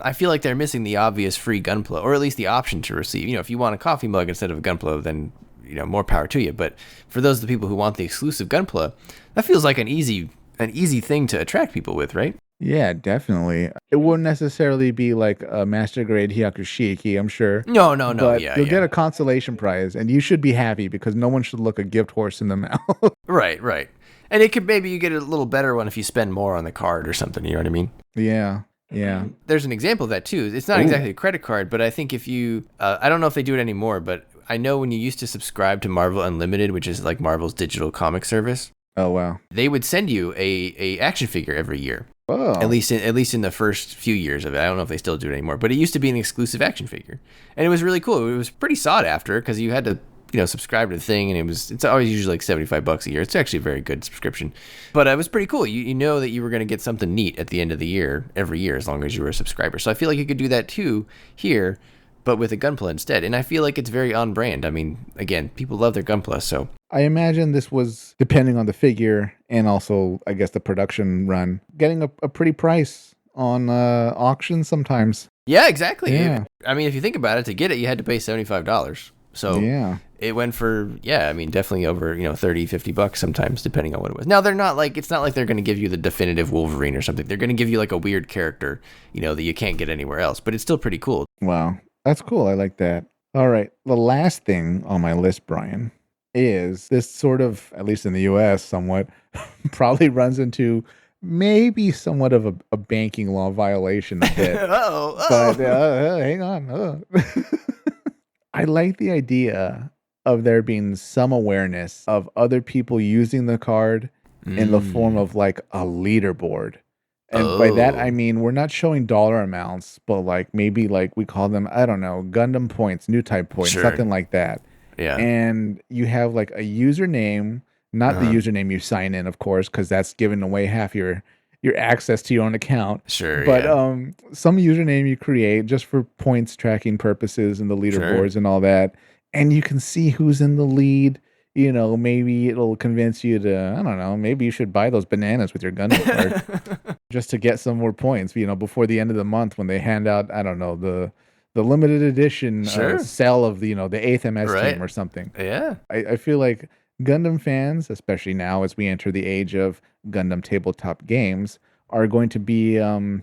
[SPEAKER 2] I feel like they're missing the obvious free Gunpla, or at least the option to receive. If you want a coffee mug instead of a Gunpla, then more power to you. But for those of the people who want the exclusive Gunpla, that feels like an easy thing to attract people with, right?
[SPEAKER 1] Yeah, definitely. It won't necessarily be like a master grade Hyakushiki, I'm sure,
[SPEAKER 2] No, no, no.
[SPEAKER 1] but
[SPEAKER 2] Yeah,
[SPEAKER 1] you'll get
[SPEAKER 2] yeah.
[SPEAKER 1] a consolation prize, and you should be happy because no one should look a gift horse in the mouth.
[SPEAKER 2] Right, right. And it could maybe you get a little better one if you spend more on the card or something. You know what I mean?
[SPEAKER 1] Yeah, yeah.
[SPEAKER 2] There's an example of that too. It's not
[SPEAKER 1] Ooh.
[SPEAKER 2] exactly a credit card, but I think if you, I don't know if they do it anymore, but I know when you used to subscribe to Marvel Unlimited, which is like Marvel's digital comic service,
[SPEAKER 1] Oh wow.
[SPEAKER 2] they would send you a action figure every year.
[SPEAKER 1] Oh.
[SPEAKER 2] At least in the first few years of it. I don't know if they still do it anymore, but it used to be an exclusive action figure, and it was really cool. It was pretty sought after because you had to subscribe to the thing, and it's always usually like $75 a year. It's actually a very good subscription, but it was pretty cool. You know that you were going to get something neat at the end of the year every year as long as you were a subscriber. So I feel like you could do that too here, but with a Gunpla instead. And I feel like it's very on brand. I mean, again, people love their Gunpla, so
[SPEAKER 1] I imagine this was depending on the figure and also, I guess, the production run, getting a pretty price on auctions sometimes.
[SPEAKER 2] yeah, exactly.
[SPEAKER 1] Yeah.
[SPEAKER 2] I mean, if you think about it, to get it, you had to pay $75. So
[SPEAKER 1] Yeah.
[SPEAKER 2] it went for, yeah, I mean, definitely over, $30-$50 sometimes, depending on what it was. Now, they're not like, it's not like they're going to give you the definitive Wolverine or something. They're going to give you like a weird character, that you can't get anywhere else, but it's still pretty cool.
[SPEAKER 1] Wow. That's cool. I like that. All right. The last thing on my list, Brian, is this sort of, at least in the US, somewhat, probably runs into maybe somewhat of a banking law violation a bit. But
[SPEAKER 2] Uh-oh.
[SPEAKER 1] hang on. I like the idea of there being some awareness of other people using the card in the form of like a leaderboard. And by that, I
[SPEAKER 2] Oh.
[SPEAKER 1] mean, we're not showing dollar amounts, but like maybe like we call them, I don't know, Gundam points, new type points,
[SPEAKER 2] Sure.
[SPEAKER 1] something like that.
[SPEAKER 2] Yeah.
[SPEAKER 1] And you have like a username, not the
[SPEAKER 2] Uh-huh.
[SPEAKER 1] username you sign in, of course, because that's giving away half your access to your own account.
[SPEAKER 2] Sure,
[SPEAKER 1] But
[SPEAKER 2] yeah.
[SPEAKER 1] some username you create just for points tracking purposes and the
[SPEAKER 2] Sure.
[SPEAKER 1] leaderboards and all that. And you can see who's in the lead. Maybe it'll convince you to, I don't know, maybe you should buy those bananas with your Gundam card just to get some more points, before the end of the month when they hand out, I don't know, the limited edition
[SPEAKER 2] Sure.
[SPEAKER 1] cell of the 8th MS
[SPEAKER 2] Right.
[SPEAKER 1] team or something.
[SPEAKER 2] Yeah.
[SPEAKER 1] I feel like Gundam fans, especially now as we enter the age of Gundam tabletop games, are going to be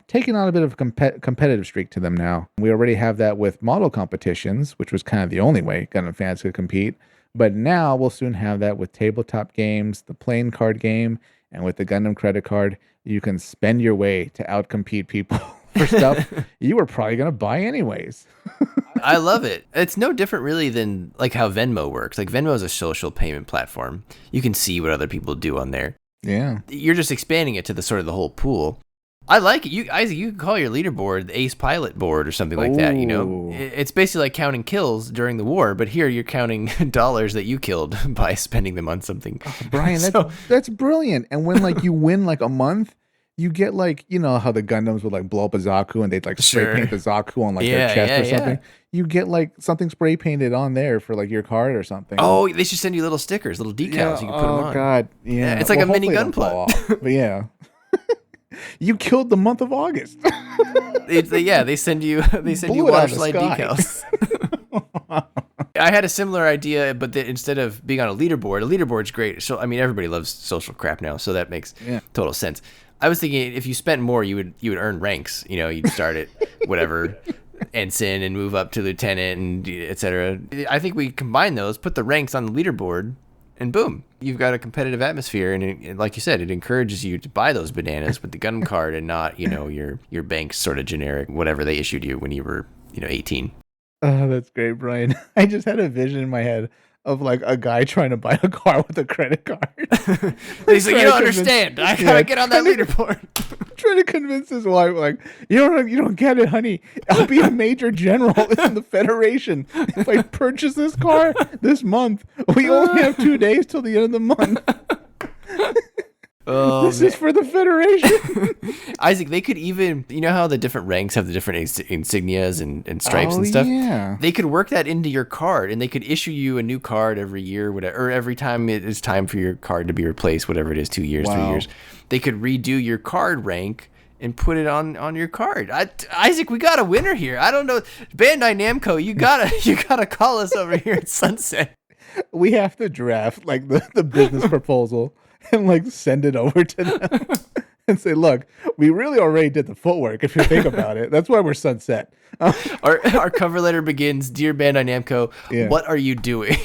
[SPEAKER 1] taking on a bit of a competitive streak to them now. We already have that with model competitions, which was kind of the only way Gundam fans could compete. But now we'll soon have that with tabletop games, the playing card game, and with the Gundam credit card, you can spend your way to outcompete people for stuff you were probably going to buy anyways.
[SPEAKER 2] I love it. It's no different really than like how Venmo works. Like Venmo is a social payment platform. You can see what other people do on there.
[SPEAKER 1] Yeah.
[SPEAKER 2] You're just expanding it to the sort of the whole pool. I like it. Isaac, you can call your leaderboard the Ace Pilot board or something like that.
[SPEAKER 1] Ooh.
[SPEAKER 2] It's basically like counting kills during the war, but here you're counting dollars that you killed by spending them on something.
[SPEAKER 1] Brian,
[SPEAKER 2] So,
[SPEAKER 1] that's brilliant. And when like you win like a month, you get like how the Gundams would like blow up a Zaku and they'd like spray
[SPEAKER 2] sure.
[SPEAKER 1] paint the Zaku on like their
[SPEAKER 2] Yeah,
[SPEAKER 1] chest
[SPEAKER 2] yeah,
[SPEAKER 1] or something.
[SPEAKER 2] yeah.
[SPEAKER 1] You get like something spray painted on there for like your card or something.
[SPEAKER 2] Oh, they should send you little stickers, little decals.
[SPEAKER 1] yeah.
[SPEAKER 2] You can put them
[SPEAKER 1] Oh
[SPEAKER 2] on.
[SPEAKER 1] God.
[SPEAKER 2] Yeah,
[SPEAKER 1] Yeah.
[SPEAKER 2] it's like a mini
[SPEAKER 1] hopefully it don't
[SPEAKER 2] gunpla.
[SPEAKER 1] fall off. But yeah. You killed the month of August.
[SPEAKER 2] They send you
[SPEAKER 1] Blew it
[SPEAKER 2] water
[SPEAKER 1] out of the
[SPEAKER 2] slide
[SPEAKER 1] sky.
[SPEAKER 2] decals. I had a similar idea, but instead of being on a leaderboard's great. So I mean, everybody loves social crap now, so that makes
[SPEAKER 1] Yeah.
[SPEAKER 2] total sense. I was thinking if you spent more, you would earn ranks. You'd start at whatever ensign and move up to lieutenant and etc. I think we combine those, put the ranks on the leaderboard, and boom, you've got a competitive atmosphere. And like you said, it encourages you to buy those bananas with the gun card and not your bank's sort of generic whatever they issued you when you were 18.
[SPEAKER 1] Oh, that's great, Brian. I just had a vision in my head of like a guy trying to buy a car with a credit card.
[SPEAKER 2] He's like, you
[SPEAKER 1] Trying to
[SPEAKER 2] don't
[SPEAKER 1] convince-
[SPEAKER 2] understand. I gotta
[SPEAKER 1] yeah,
[SPEAKER 2] get on that leaderboard.
[SPEAKER 1] trying to convince his wife, like, you don't get it, honey. I'll be a major general in the Federation if I purchase this car this month. We only have 2 days till the end of the month.
[SPEAKER 2] Oh,
[SPEAKER 1] This is for the Federation.
[SPEAKER 2] Isaac, they could even, how the different ranks have the different insignias and stripes
[SPEAKER 1] Oh,
[SPEAKER 2] and stuff.
[SPEAKER 1] yeah.
[SPEAKER 2] They could work that into your card, and they could issue you a new card every year, whatever, or every time it is time for your card to be replaced, whatever it is, 2 years, 3
[SPEAKER 1] Wow.
[SPEAKER 2] years. They could redo your card rank and put it on your card. Isaac, we got a winner here. I don't know, Bandai Namco, you gotta call us over here at Sunset.
[SPEAKER 1] We have to draft like the business proposal and like send it over to them. and say, look, we really already did the footwork if you think about it. That's why we're sunset.
[SPEAKER 2] Our cover letter begins, Dear Bandai Namco,
[SPEAKER 1] Yeah.
[SPEAKER 2] what are you doing?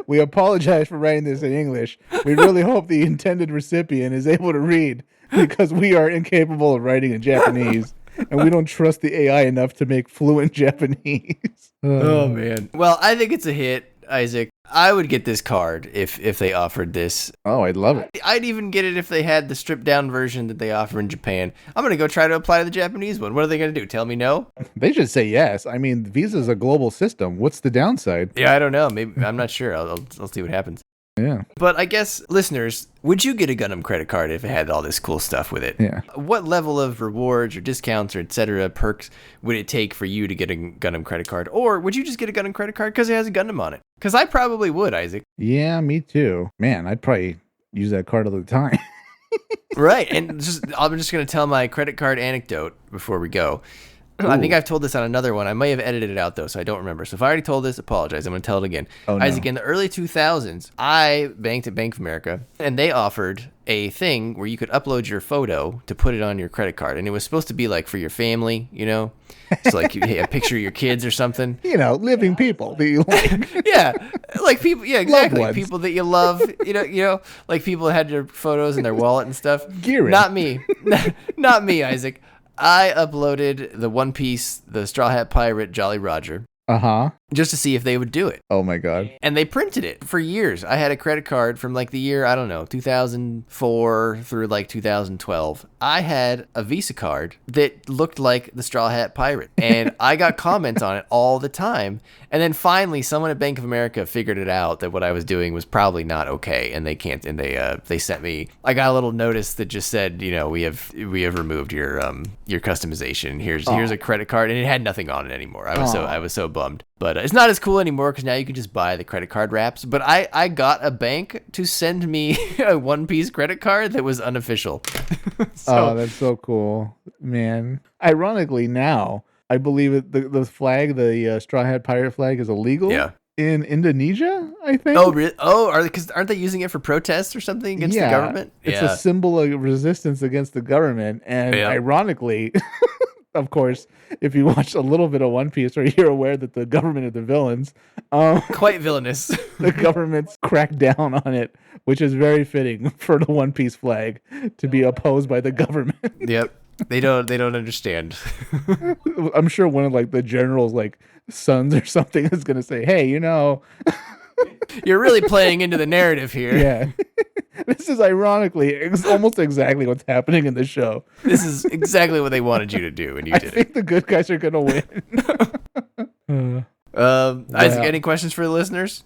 [SPEAKER 1] We apologize for writing this in English. We really hope the intended recipient is able to read because we are incapable of writing in Japanese and we don't trust the AI enough to make fluent Japanese.
[SPEAKER 2] Oh man. Well, I think it's a hit, Isaac. I would get this card if they offered this.
[SPEAKER 1] Oh, I'd love it.
[SPEAKER 2] I'd even get it if they had the stripped down version that they offer in Japan. I'm going to go try to apply to the Japanese one. What are they going to do? Tell me no?
[SPEAKER 1] They should say yes. I mean, Visa's a global system. What's the downside?
[SPEAKER 2] Yeah, I don't know. Maybe I'm not sure. I'll see what happens.
[SPEAKER 1] Yeah.
[SPEAKER 2] But I guess, listeners, would you get a Gundam credit card if it had all this cool stuff with it?
[SPEAKER 1] Yeah.
[SPEAKER 2] What level of rewards or discounts or etc. perks would it take for you to get a Gundam credit card? Or would you just get a Gundam credit card because it has a Gundam on it? Because I probably would, Isaac.
[SPEAKER 1] Yeah, me too. Man, I'd probably use that card all the time.
[SPEAKER 2] Right. And I'm just going to tell my credit card anecdote before we go. I think I've told this on another one. I may have edited it out, though, so I don't remember. So if I already told this, apologize. I'm going to tell it again.
[SPEAKER 1] Oh, no.
[SPEAKER 2] Isaac, in the early 2000s, I banked at Bank of America, and they offered a thing where you could upload your photo to put it on your credit card. And it was supposed to be like for your family, you know? So like a picture of your kids or something.
[SPEAKER 1] You know, living people that you like.
[SPEAKER 2] Yeah, like people. Yeah, exactly.
[SPEAKER 1] ones.
[SPEAKER 2] People that you love. You know, like people that had your photos in their wallet and stuff.
[SPEAKER 1] Gearing.
[SPEAKER 2] Not me. Not me, Isaac. I uploaded the One Piece, the Straw Hat Pirate, Jolly Roger,
[SPEAKER 1] Uh-huh.
[SPEAKER 2] just to see if they would do it.
[SPEAKER 1] Oh my God.
[SPEAKER 2] And they printed it for years. I had a credit card from like the year, I don't know, 2004 through like 2012. I had a Visa card that looked like the Straw Hat Pirate. And I got comments on it all the time. And then finally, someone at Bank of America figured it out that what I was doing was probably not okay. And they sent me, I got a little notice that just said, you know, we have removed your customization. Here's a credit card. And it had nothing on it anymore. I was so bummed. But it's not as cool anymore because now you can just buy the credit card wraps. But I got a bank to send me a One Piece credit card that was unofficial.
[SPEAKER 1] Oh, that's so cool, man. Ironically, now I believe the flag, the Straw Hat Pirate flag, is illegal.
[SPEAKER 2] Yeah.
[SPEAKER 1] In Indonesia, I think.
[SPEAKER 2] Oh, really? Oh, aren't they using it for protests or something against the government?
[SPEAKER 1] It's a symbol of resistance against the government, and ironically. Of course, if you watch a little bit of One Piece, or you're aware that the government are the villains,
[SPEAKER 2] quite villainous.
[SPEAKER 1] The government's cracked down on it, which is very fitting for the One Piece flag to be opposed by the government.
[SPEAKER 2] Yep, they don't understand.
[SPEAKER 1] I'm sure one of like the generals, like sons or something, is gonna say, "Hey, you know,
[SPEAKER 2] you're really playing into the narrative here."
[SPEAKER 1] Yeah. This is ironically almost exactly what's happening in the show.
[SPEAKER 2] This is exactly what they wanted you to do, and you did it.
[SPEAKER 1] I think the good guys are gonna win.
[SPEAKER 2] Isaac, any questions for the listeners?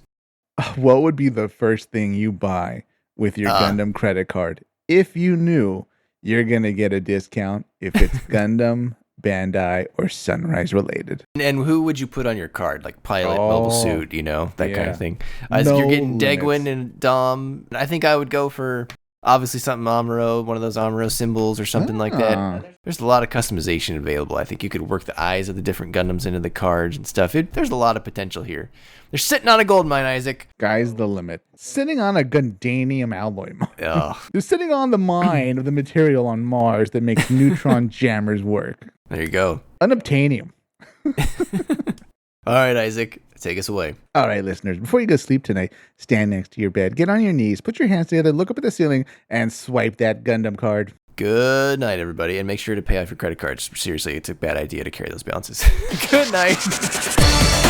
[SPEAKER 1] What would be the first thing you buy with your Gundam credit card if you knew you're gonna get a discount if it's Gundam, Bandai, or Sunrise related?
[SPEAKER 2] And who would you put on your card? Like pilot, mobile suit, you know, that kind of thing.
[SPEAKER 1] No
[SPEAKER 2] you're getting
[SPEAKER 1] limits.
[SPEAKER 2] Degwin and Dom. I think I would go for obviously something Amuro, one of those Amuro symbols or something like that. There's a lot of customization available. I think you could work the eyes of the different Gundams into the cards and stuff. There's a lot of potential here. They're sitting on a gold mine, Isaac.
[SPEAKER 1] Sky's the limit. Sitting on a Gundanium alloy mine.
[SPEAKER 2] Oh.
[SPEAKER 1] They're sitting on the mine of the material on Mars that makes neutron jammers work.
[SPEAKER 2] There you go.
[SPEAKER 1] Unobtainium.
[SPEAKER 2] All right, Isaac, take us away.
[SPEAKER 1] All right, listeners, before you go to sleep tonight, stand next to your bed, get on your knees, put your hands together, look up at the ceiling, and swipe that Gundam card.
[SPEAKER 2] Good night, everybody, and make sure to pay off your credit cards. Seriously, it's a bad idea to carry those balances. Good night.